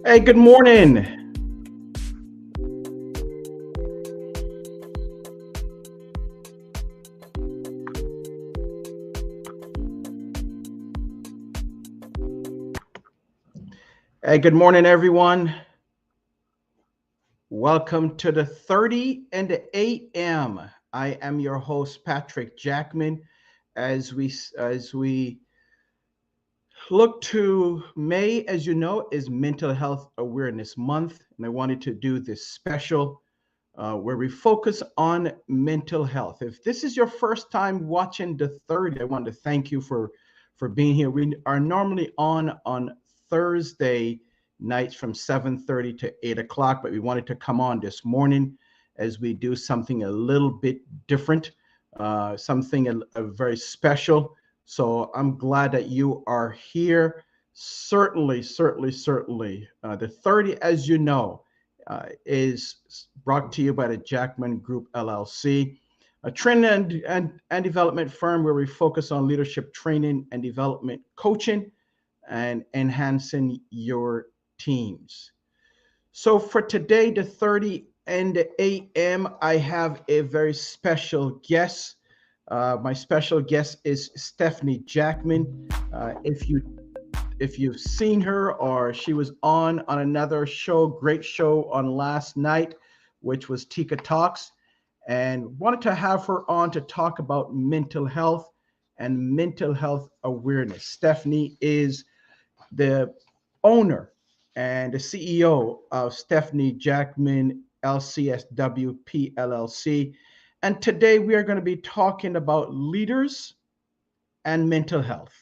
Hey, good morning. Hey, good morning, everyone. Welcome to the 30 and the AM. I am your host, Patrick Jackman. As we look to May, as you know, is Mental Health Awareness Month, and I wanted to do this special where we focus on mental health. If this is your first time watching the 30, I want to thank you for being here. We are normally on Thursday nights from 7:30 to 8 o'clock, but we wanted to come on this morning as we do something a little bit different, something a very special. So I'm glad that you are here. Certainly. The 30, as you know, is brought to you by the Jackman Group LLC, a training and development firm where we focus on leadership training and development coaching and enhancing your teams. So for today, the 30 and the AM, I have a very special guest. My special guest is Stephanie Jackman. If you've seen her, or she was on another show, great show on last night, which was Tika Talks, and wanted to have her on to talk about mental health and mental health awareness. Stephanie is the owner and the CEO of Stephanie Jackman LCSWP LLC. And today we are going to be talking about leaders and mental health.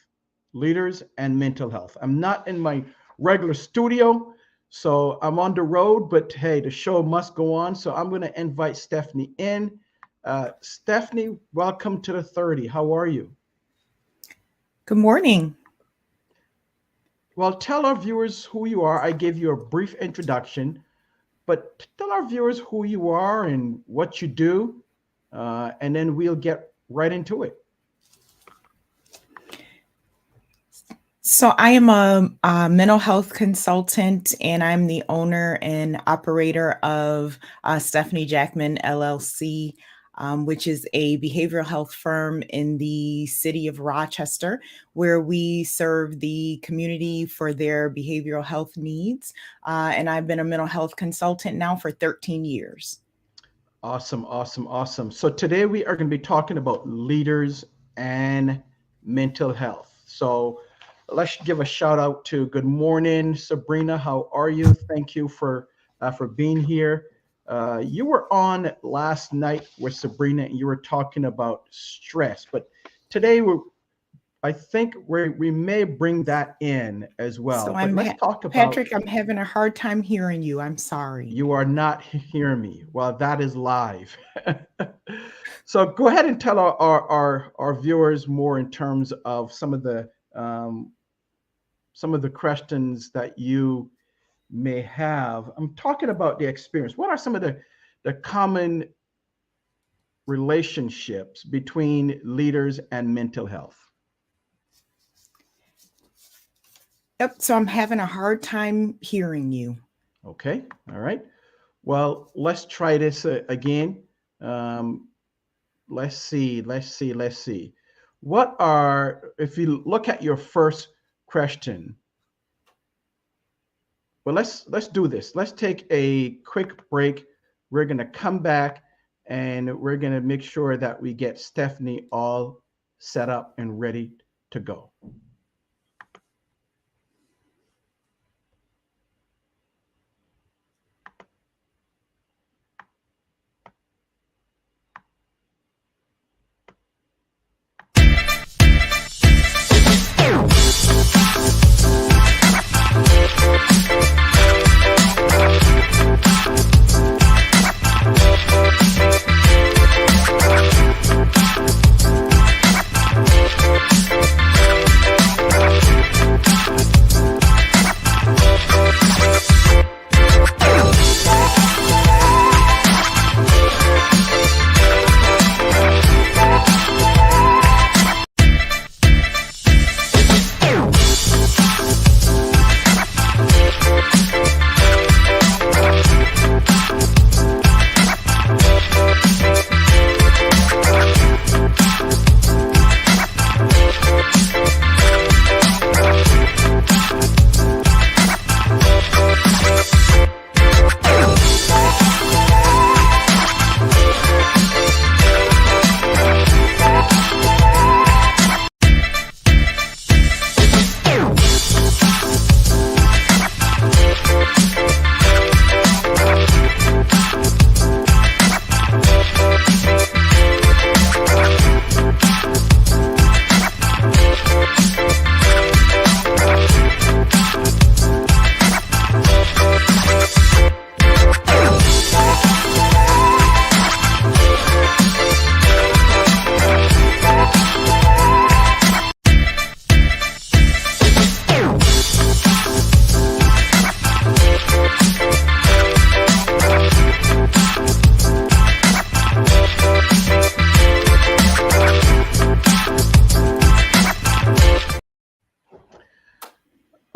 Leaders and mental health. I'm not in my regular studio, so I'm on the road, but hey, the show must go on. So I'm going to invite Stephanie in. Stephanie, welcome to the 30. How are you? Good morning. Well, tell our viewers who you are. I gave you a brief introduction, but tell our viewers who you are and what you do, and then we'll get right into it. So I am a mental health consultant, and I'm the owner and operator of Stephanie Jackman LLC, which is a behavioral health firm in the city of Rochester, where we serve the community for their behavioral health needs. And I've been a mental health consultant now for 13 years. Awesome. So today we are going to be talking about leaders and mental health. So let's give a shout out to good morning, Sabrina. How are you? Thank you for being here. You were on last night with Sabrina, and you were talking about stress. But today I think we may bring that in as well. So let's talk about Patrick. I'm having a hard time hearing you. I'm sorry. You are not hearing me. Well, that is live. So go ahead and tell our viewers more in terms of some of the questions that you may have. I'm talking about the experience. What are some of the common relationships between leaders and mental health? Yep. So I'm having a hard time hearing you. Okay. All right. Well, let's try this again. Let's see. If you look at your first question, well, let's do this. Let's take a quick break. We're going to come back and we're going to make sure that we get Stephanie all set up and ready to go.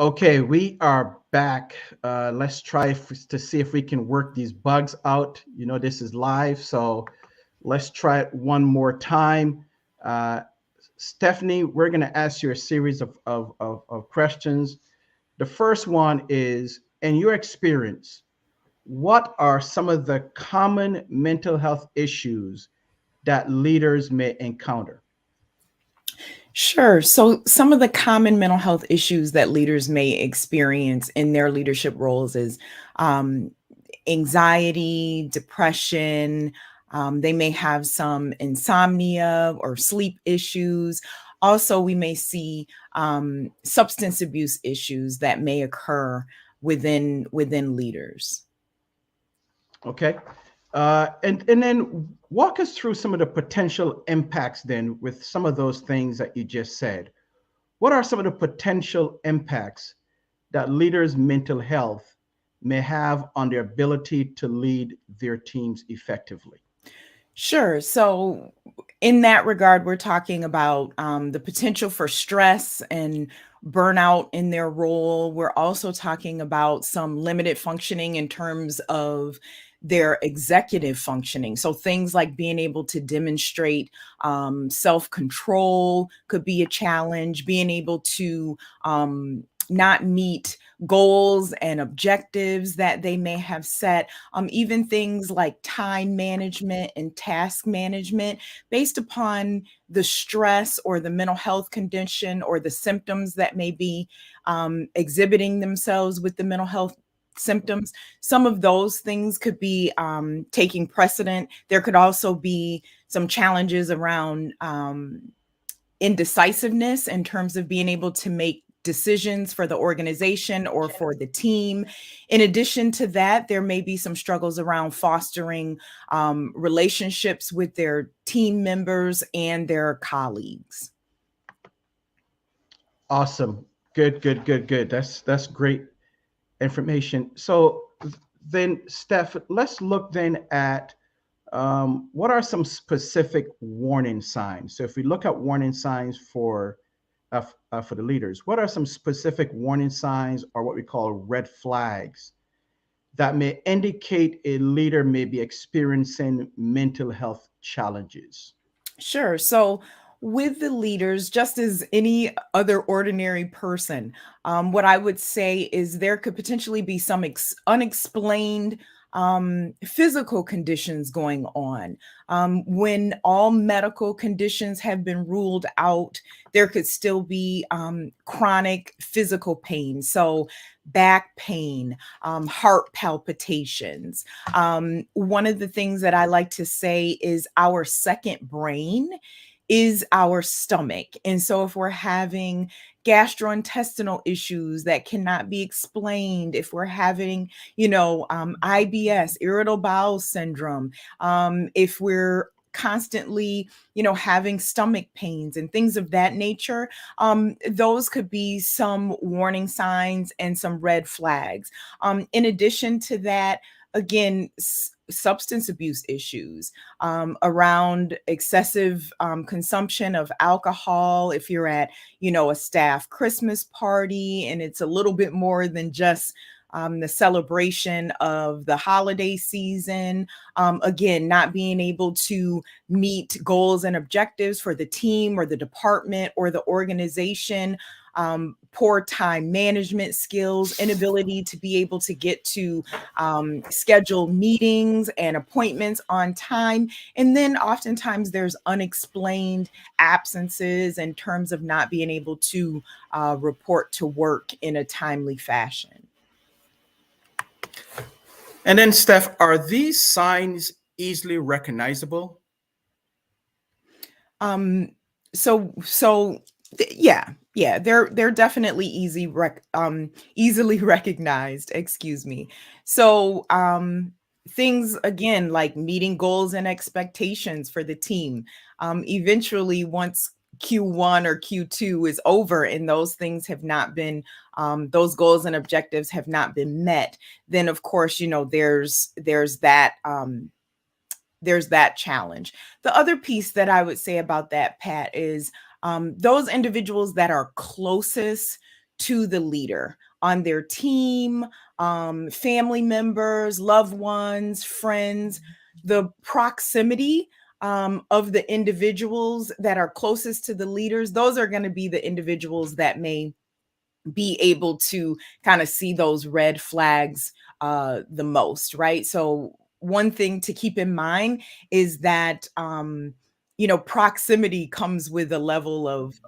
Okay, we are back. Let's try to see if we can work these bugs out. You know, this is live, so let's try it one more time. Uh, Stephanie, we're going to ask you a series of questions. The first one is, in your experience, what are some of the common mental health issues that leaders may encounter? Sure. So, some of the common mental health issues that leaders may experience in their leadership roles is um, anxiety, depression. They may have some insomnia or sleep issues. Also, we may see substance abuse issues that may occur within leaders. Okay. And then walk us through some of the potential impacts then with some of those things that you just said. What are some of the potential impacts that leaders' mental health may have on their ability to lead their teams effectively? Sure. So, in that regard, we're talking about the potential for stress and burnout in their role. We're also talking about some limited functioning in terms of their executive functioning. So, things like being able to demonstrate self control could be a challenge, being able to not meet goals and objectives that they may have set, even things like time management and task management based upon the stress or the mental health condition or the symptoms that may be exhibiting themselves with the mental health symptoms. Some of those things could be taking precedent. There could also be some challenges around indecisiveness in terms of being able to make decisions for the organization or for the team. In addition to that, there may be some struggles around fostering relationships with their team members and their colleagues. Awesome. Good, good, good, good. That's great information. So then, Steph, let's look then at what are some specific warning signs. So if we look at warning signs for the leaders, what are some specific warning signs or what we call red flags that may indicate a leader may be experiencing mental health challenges? Sure. So, with the leaders, just as any other ordinary person, what I would say is there could potentially be some unexplained physical conditions going on. When all medical conditions have been ruled out, there could still be chronic physical pain. So, back pain, heart palpitations. One of the things that I like to say is our second brain is our stomach. And so if we're having gastrointestinal issues that cannot be explained, if we're having, IBS, irritable bowel syndrome, if we're constantly, having stomach pains and things of that nature, those could be some warning signs and some red flags. In addition to that, again, substance abuse issues around excessive consumption of alcohol. If you're at, a staff Christmas party and it's a little bit more than just the celebration of the holiday season. Again, not being able to meet goals and objectives for the team or the department or the organization. Poor time management skills, inability to be able to get to schedule meetings and appointments on time. And then oftentimes there's unexplained absences in terms of not being able to report to work in a timely fashion. And then, Steph, are these signs easily recognizable? Um, yeah, they're definitely easily recognized, excuse me. So, things again like meeting goals and expectations for the team. Eventually, once Q1 or Q2 is over and those things have not been, those goals and objectives have not been met, then of course, there's that challenge. The other piece that I would say about that, Pat, is those individuals that are closest to the leader on their team, family members, loved ones, friends, the proximity of the individuals that are closest to the leaders. Those are going to be the individuals that may be able to kind of see those red flags the most, right? So one thing to keep in mind is that proximity comes with a level of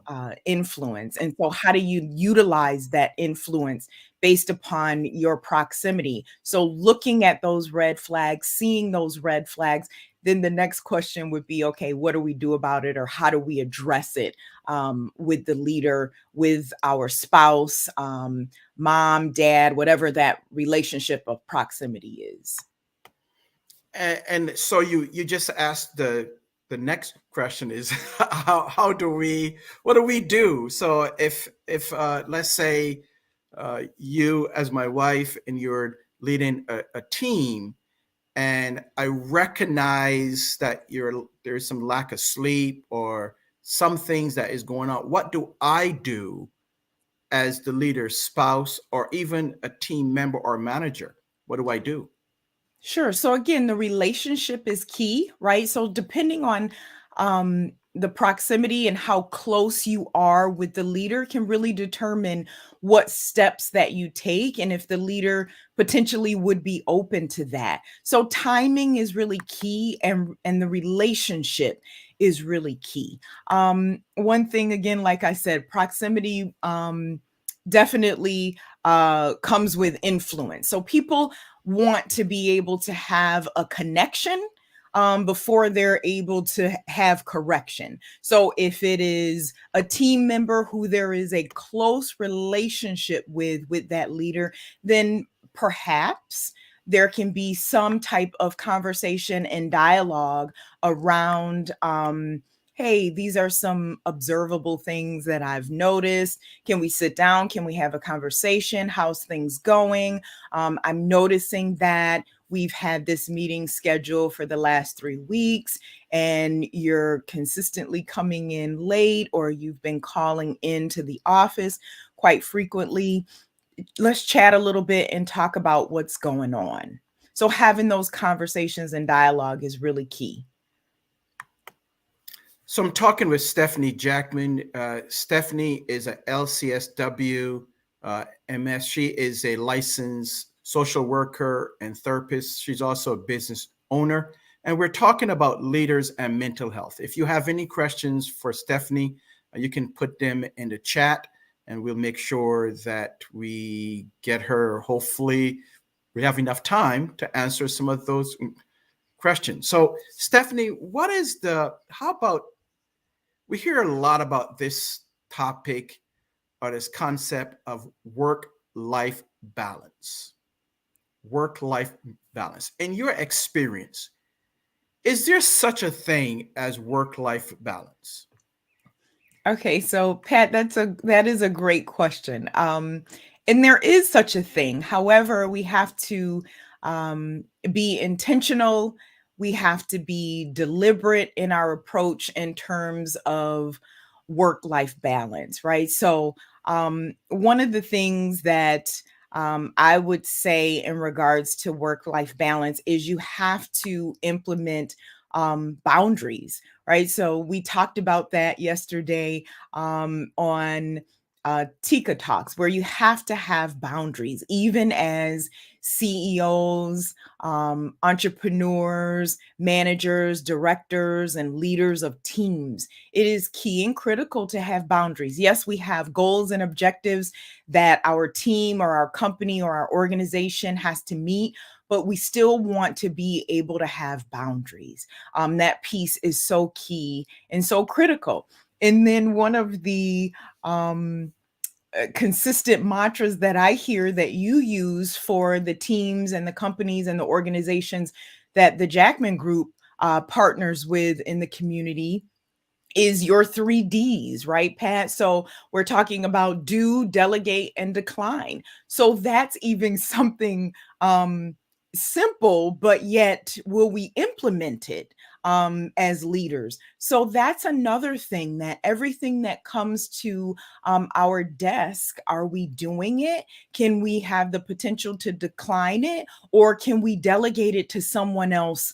influence, and so how do you utilize that influence based upon your proximity? So looking at those red flags, seeing those red flags, then the next question would be, okay, what do we do about it, or how do we address it with the leader, with our spouse, mom, dad, whatever that relationship of proximity is. And so you just asked the next question is how do we, what do we do? So if let's say you as my wife and you're leading a team, and I recognize that there's some lack of sleep or some things that is going on, what do I do as the leader's spouse or even a team member or manager? What do I do? Sure. So again, the relationship is key, right? So depending on the proximity and how close you are with the leader can really determine what steps that you take and if the leader potentially would be open to that. So timing is really key, and the relationship is really key. One thing again, like I said, proximity definitely comes with influence. So people want to be able to have a connection before they're able to have correction. So if it is a team member who there is a close relationship with that leader, then perhaps there can be some type of conversation and dialogue around hey, these are some observable things that I've noticed. Can we sit down? Can we have a conversation? How's things going? I'm noticing that we've had this meeting scheduled for the last 3 weeks, and you're consistently coming in late, or you've been calling into the office quite frequently. Let's chat a little bit and talk about what's going on. So having those conversations and dialogue is really key. So I'm talking with Stephanie Jackman. Stephanie is a LCSW MS. She is a licensed social worker and therapist. She's also a business owner. And we're talking about leaders and mental health. If you have any questions for Stephanie, you can put them in the chat and we'll make sure that we get her. Hopefully, we have enough time to answer some of those questions. So, Stephanie, how about, we hear a lot about this topic or this concept of work-life balance. Work-life balance. In your experience, is there such a thing as work-life balance? Okay, so Pat, that is a great question. And there is such a thing. However, we have to be intentional. We have to be deliberate in our approach in terms of work-life balance, right? So, one of the things that I would say in regards to work-life balance is you have to implement boundaries, right? So we talked about that yesterday on Tika Talks, where you have to have boundaries, even as CEOs, entrepreneurs, managers, directors, and leaders of teams. It is key and critical to have boundaries. Yes, we have goals and objectives that our team or our company or our organization has to meet, but we still want to be able to have boundaries. That piece is so key and so critical. And then one of the consistent mantras that I hear that you use for the teams and the companies and the organizations that the Jackman Group partners with in the community is your 3 Ds, right, Pat? So we're talking about do, delegate, and decline. So that's even something simple, but yet will we implement it as leaders? So that's another thing, that everything that comes to our desk, are we doing it? Can we have the potential to decline it, or can we delegate it to someone else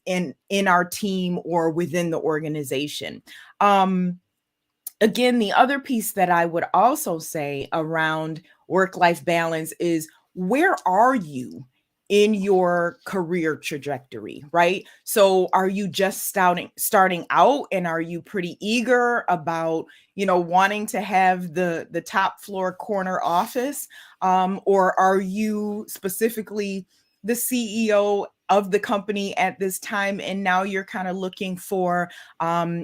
in our team or within the organization? Again, the other piece that I would also say around work-life balance is, where are you in your career trajectory, right? So are you just starting out, and are you pretty eager about, wanting to have the top floor corner office? Or are you specifically the CEO of the company at this time, and now you're kind of looking for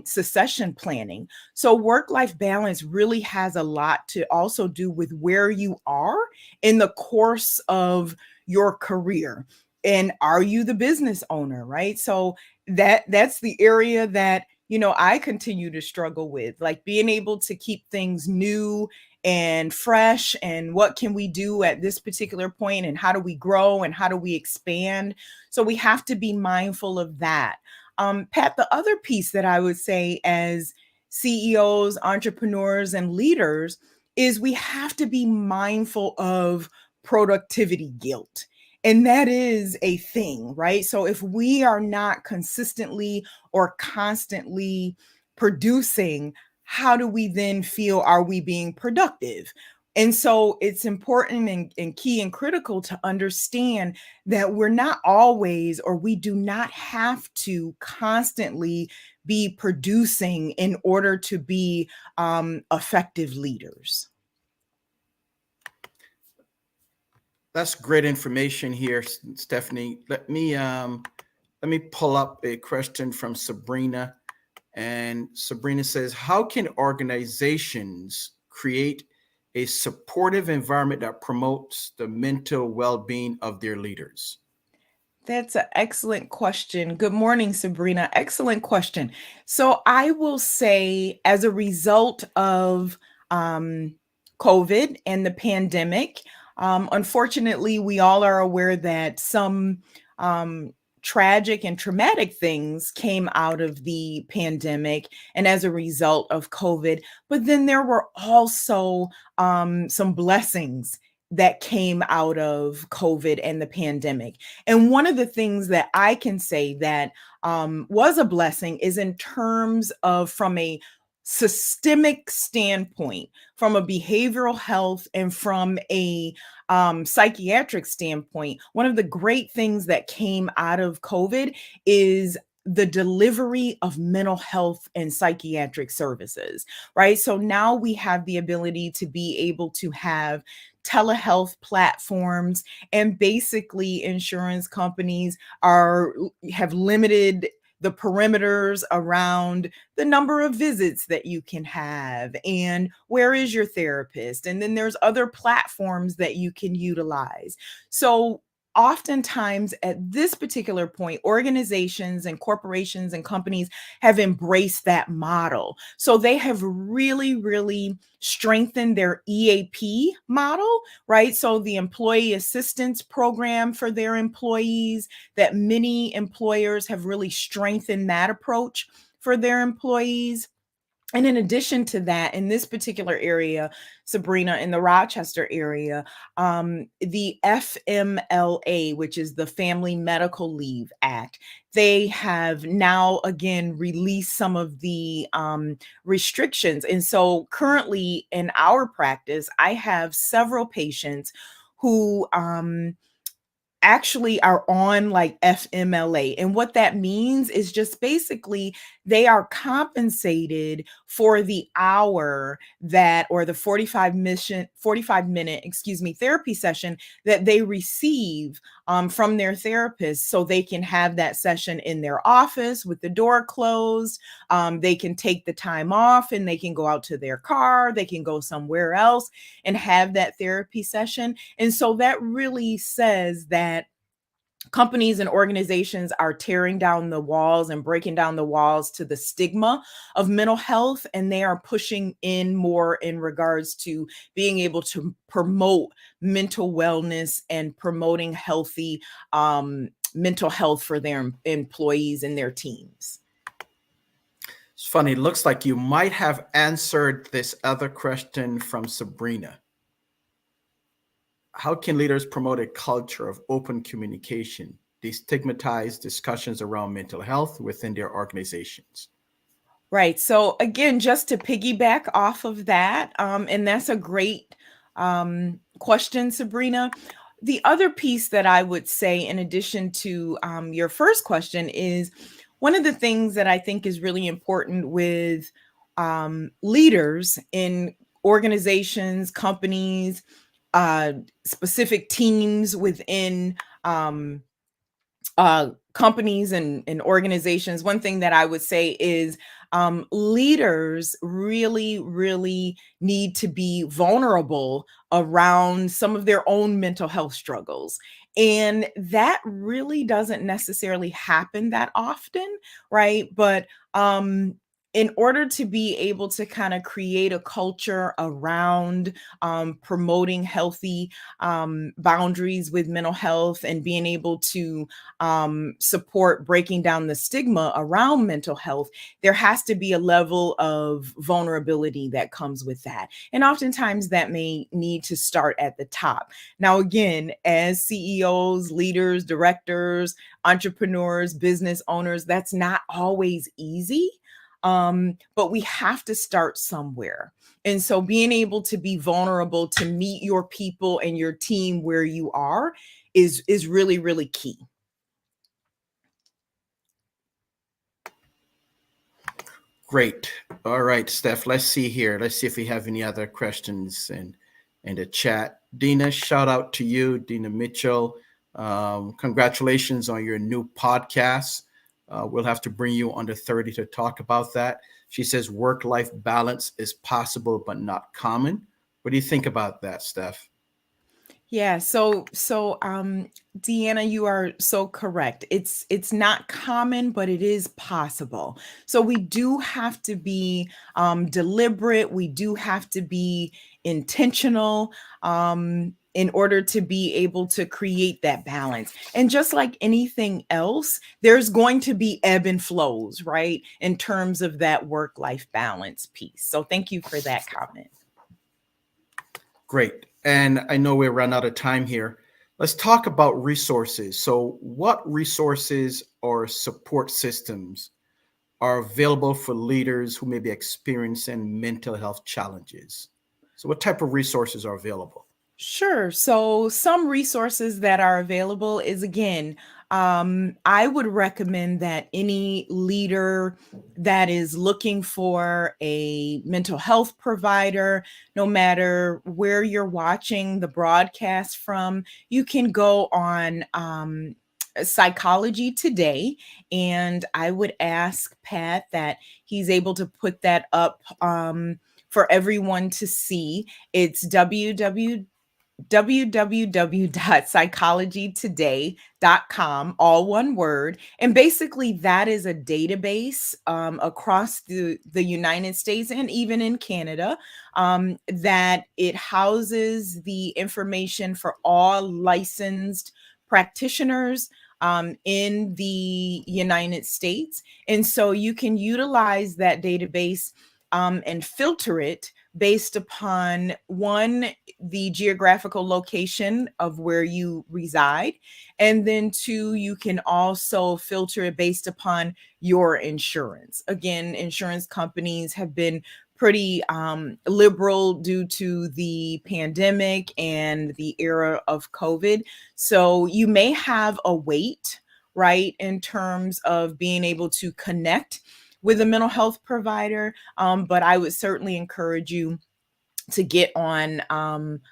succession planning? So work life balance really has a lot to also do with where you are in the course of your career. And are you the business owner, right? So that's the area that, I continue to struggle with, like being able to keep things new and fresh, and what can we do at this particular point, and how do we grow, and how do we expand? So we have to be mindful of that. Pat, the other piece that I would say as CEOs, entrepreneurs, and leaders is, we have to be mindful of productivity guilt. And that is a thing, right? So if we are not consistently or constantly producing, how do we then feel, are we being productive? And so it's important and key and critical to understand that we're not always, or we do not have to constantly be producing in order to be effective leaders. That's great information here, Stephanie. Let me pull up a question from Sabrina. And Sabrina says, how can organizations create a supportive environment that promotes the mental well-being of their leaders? That's an excellent question. Good morning, Sabrina. Excellent question. So I will say, as a result of COVID and the pandemic, unfortunately, we all are aware that some tragic and traumatic things came out of the pandemic and as a result of COVID. But then there were also some blessings that came out of COVID and the pandemic. And one of the things that I can say that was a blessing is in terms of, from a systemic standpoint, from a behavioral health and from a psychiatric standpoint, one of the great things that came out of COVID is the delivery of mental health and psychiatric services, right? So now we have the ability to be able to have telehealth platforms, and basically insurance companies have limited the perimeters around the number of visits that you can have and where is your therapist, and then there's other platforms that you can utilize. So oftentimes at this particular point, organizations and corporations and companies have embraced that model. So they have really strengthened their EAP model, right? So the employee assistance program for their employees, that many employers have really strengthened that approach for their employees. And in addition to that, in this particular area, Sabrina, in the Rochester area, the FMLA, which is the Family Medical Leave Act, they have now again released some of the restrictions. And so currently in our practice, I have several patients who actually are on like FMLA. And what that means is just basically they are compensated for the hour that, or the 45 minute, therapy session that they receive from their therapist, so they can have that session in their office with the door closed. They can take the time off and they can go out to their car, they can go somewhere else and have that therapy session. And so that really says that companies and organizations are tearing down the walls and breaking down the walls to the stigma of mental health, and they are pushing in more in regards to being able to promote mental wellness and promoting healthy mental health for their employees and their teams. It's funny. It looks like you might have answered this other question from Sabrina. How can leaders promote a culture of open communication, destigmatize discussions around mental health within their organizations? Right. So again, just to piggyback off of that, and that's a great question, Sabrina. The other piece that I would say, in addition to your first question, is one of the things that I think is really important with leaders in organizations, companies, specific teams within companies and organizations. One thing that I would say is leaders really, really need to be vulnerable around some of their own mental health struggles. And that really doesn't necessarily happen that often, right? But in order to be able to kind of create a culture around promoting healthy boundaries with mental health and being able to support breaking down the stigma around mental health, there has to be a level of vulnerability that comes with that. And oftentimes that may need to start at the top. Now, again, as CEOs, leaders, directors, entrepreneurs, business owners, that's not always easy. But we have to start somewhere. And so being able to be vulnerable to meet your people and your team where you are is really, really key. Great. All right, Steph, let's see here. Let's see if we have any other questions in the chat. Dina, shout out to you, Dina Mitchell. Congratulations on your new podcast. We'll have to bring you under 30 to talk about that. She says work-life balance is possible but not common. What do you think about that, Steph? Yeah, Deanna, you are so correct. It's not common, but it is possible. So we do have to be deliberate. We do have to be intentional in order to be able to create that balance. And just like anything else, there's going to be ebb and flows, right? In terms of that work-life balance piece. So thank you for that comment. Great. And I know we run out of time here. Let's talk about resources. So what resources or support systems are available for leaders who may be experiencing mental health challenges? So what type of resources are available? Sure. So some resources that are available is, again, I would recommend that any leader that is looking for a mental health provider, no matter where you're watching the broadcast from, you can go on Psychology Today. And I would ask Pat that he's able to put that up for everyone to see. It's www.psychologytoday.com, all one word. And basically, that is a database across the United States and even in Canada, that it houses the information for all licensed practitioners in the United States. And so you can utilize that database and filter it based upon, one, the geographical location of where you reside, and then two, you can also filter it based upon your insurance. Again, insurance companies have been pretty liberal due to the pandemic and the era of COVID. So you may have a wait, right, in terms of being able to connect with a mental health provider. But I would certainly encourage you to get on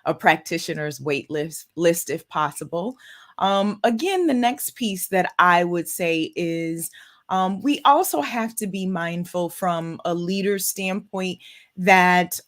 a practitioner's list if possible. Again, the next piece that I would say is we also have to be mindful from a leader's standpoint that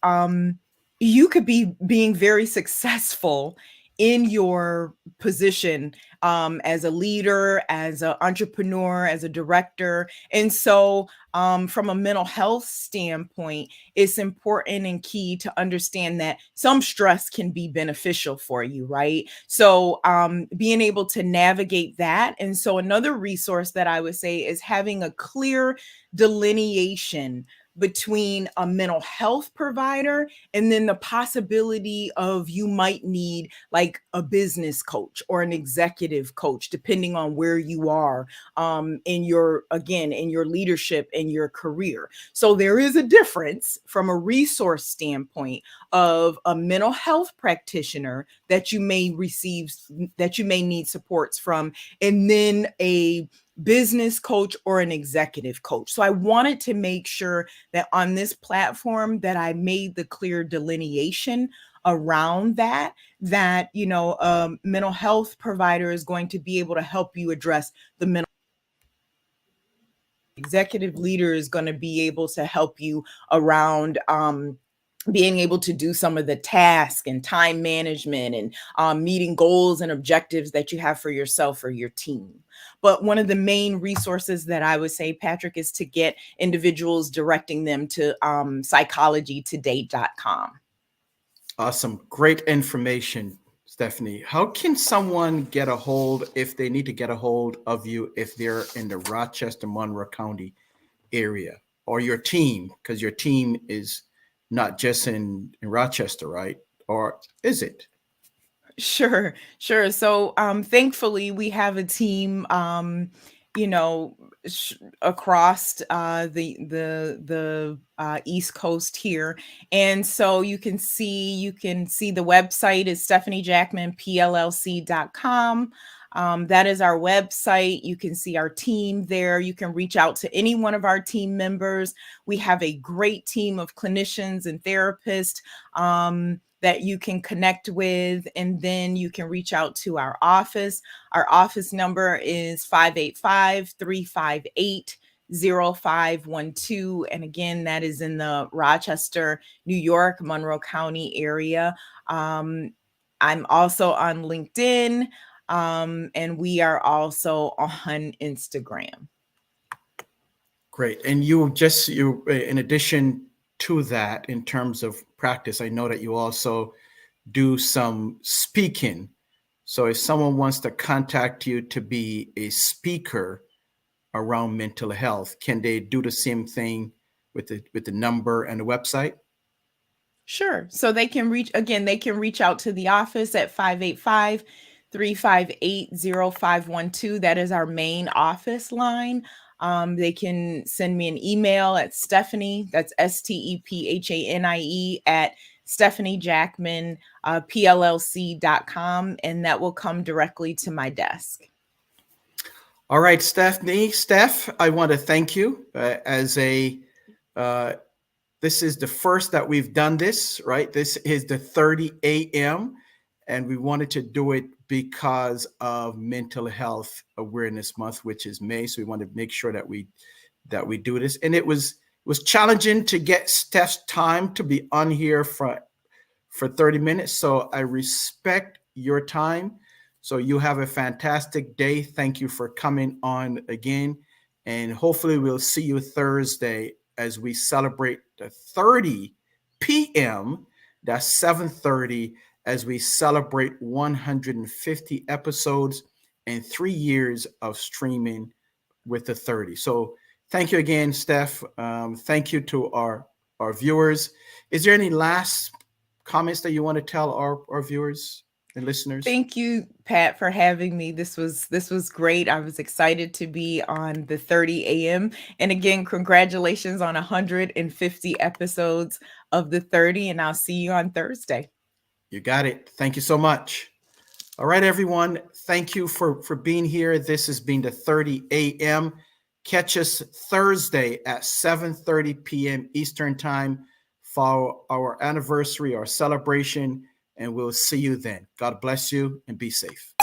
you could be being very successful in your position as a leader, as an entrepreneur, as a director. And so from a mental health standpoint, it's important and key to understand that some stress can be beneficial for you, right? So being able to navigate that. And so another resource that I would say is having a clear delineation between a mental health provider and then the possibility of you might need like a business coach or an executive coach, depending on where you are in your, again, in your leadership and your career. So there is a difference from a resource standpoint of a mental health practitioner that you may receive, that you may need supports from, and then a business coach or an executive coach. So I wanted to make sure that on this platform that I made the clear delineation around that, you know, mental health provider is going to be able to help you address the mental executive leader is going to be able to help you around being able to do some of the task and time management and meeting goals and objectives that you have for yourself or your team. But one of the main resources that I would say, Patrick, is to get individuals directing them to psychologytoday.com. Awesome. Great information, Stephanie. How can someone get a hold, if they need to get a hold of you, if they're in the Rochester, Monroe County area, or your team? Because your team is not just in Rochester, right? Or is it? Sure, sure. So thankfully we have a team you know across the East Coast here. And so you can see the website is stephaniejackmanpllc.com. That is our website. You can see our team there. You can reach out to any one of our team members. We have a great team of clinicians and therapists that you can connect with, and then you can reach out to our office. Our office number is 585-358-0512. And again, that is in the Rochester, New York, Monroe County area. I'm also on LinkedIn, and we are also on Instagram. Great. And you, in addition to that, in terms of practice, I know that you also do some speaking. So if someone wants to contact you to be a speaker around mental health, can they do the same thing with the number and the website? Sure. So they can reach out to the office at 585-358-0512. That is our main office line. They can send me an email at Stephanie, that's STEPHANIE at StephanieJackman PLLC.com, and that will come directly to my desk. All right, Steph, I want to thank you this is the first that we've done this, right? This is the 30 a.m. and we wanted to do it because of Mental Health Awareness Month, which is May. So we wanted to make sure that we do this. And it was challenging to get Steph's time to be on here for 30 minutes. So I respect your time. So you have a fantastic day. Thank you for coming on again. And hopefully we'll see you Thursday as we celebrate the 30 p.m. That's 7:30 as we celebrate 150 episodes and 3 years of streaming with the 30. So thank you again, Steph. Thank you to our viewers. Is there any last comments that you want to tell our viewers and listeners? Thank you, Pat, for having me. This was great. I was excited to be on the 30 a.m. And again, congratulations on 150 episodes of the 30. And I'll see you on Thursday. You got it. Thank you so much. All right, everyone. Thank you for being here. This has been the 30 a.m. Catch us Thursday at 7:30 p.m. Eastern Time for our anniversary, our celebration, and we'll see you then. God bless you and be safe.